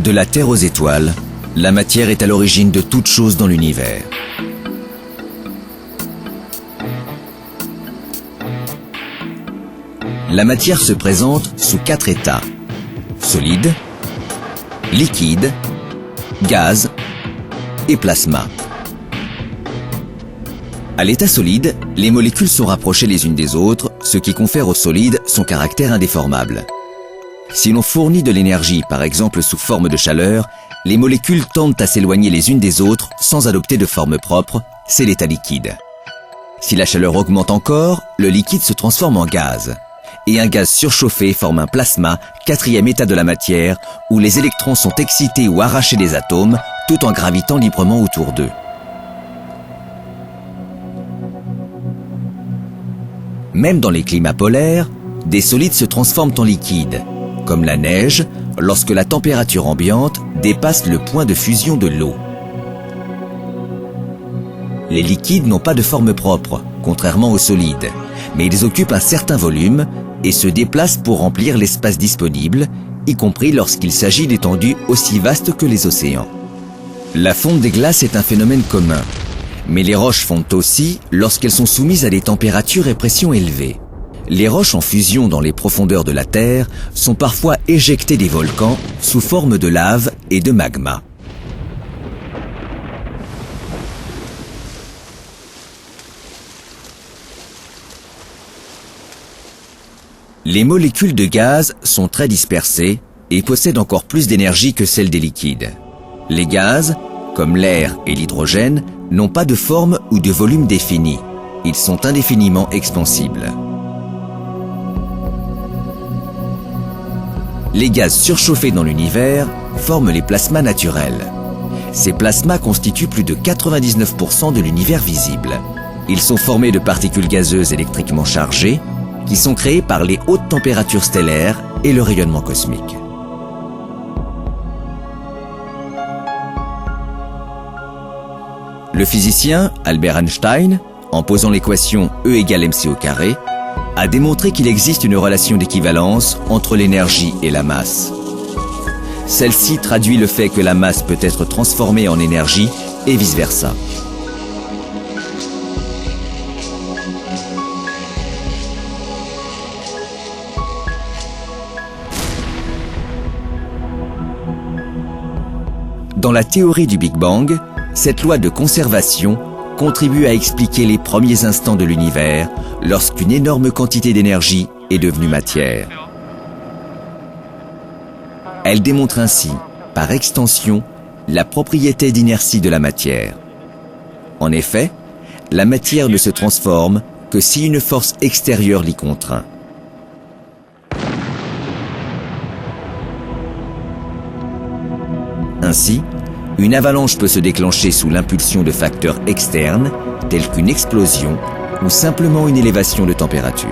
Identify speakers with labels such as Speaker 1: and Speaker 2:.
Speaker 1: De la Terre aux étoiles, la matière est à l'origine de toute chose dans l'univers. La matière se présente sous 4 états: solide, liquide, gaz et plasma. À l'état solide, les molécules sont rapprochées les unes des autres, ce qui confère au solide son caractère indéformable. Si l'on fournit de l'énergie, par exemple sous forme de chaleur, les molécules tendent à s'éloigner les unes des autres sans adopter de forme propre, c'est l'état liquide. Si la chaleur augmente encore, le liquide se transforme en gaz. Et un gaz surchauffé forme un plasma, 4e état de la matière, où les électrons sont excités ou arrachés des atomes, tout en gravitant librement autour d'eux. Même dans les climats polaires, des solides se transforment en liquides, comme la neige, lorsque la température ambiante dépasse le point de fusion de l'eau. Les liquides n'ont pas de forme propre, contrairement aux solides, mais ils occupent un certain volume et se déplacent pour remplir l'espace disponible, y compris lorsqu'il s'agit d'étendues aussi vastes que les océans. La fonte des glaces est un phénomène commun, mais les roches fondent aussi lorsqu'elles sont soumises à des températures et pressions élevées. Les roches en fusion dans les profondeurs de la Terre sont parfois éjectées des volcans sous forme de lave et de magma. Les molécules de gaz sont très dispersées et possèdent encore plus d'énergie que celles des liquides. Les gaz, comme l'air et l'hydrogène, n'ont pas de forme ou de volume défini. Ils sont indéfiniment expansibles. Les gaz surchauffés dans l'univers forment les plasmas naturels. Ces plasmas constituent plus de 99% de l'univers visible. Ils sont formés de particules gazeuses électriquement chargées qui sont créées par les hautes températures stellaires et le rayonnement cosmique. Le physicien Albert Einstein, en posant l'équation E égale mc au carré, a démontré qu'il existe une relation d'équivalence entre l'énergie et la masse. Celle-ci traduit le fait que la masse peut être transformée en énergie et vice-versa. Dans la théorie du Big Bang, cette loi de conservation contribue à expliquer les premiers instants de l'univers lorsqu'une énorme quantité d'énergie est devenue matière. Elle démontre ainsi, par extension, la propriété d'inertie de la matière. En effet, la matière ne se transforme que si une force extérieure l'y contraint. Ainsi, une avalanche peut se déclencher sous l'impulsion de facteurs externes, tels qu'une explosion ou simplement une élévation de température.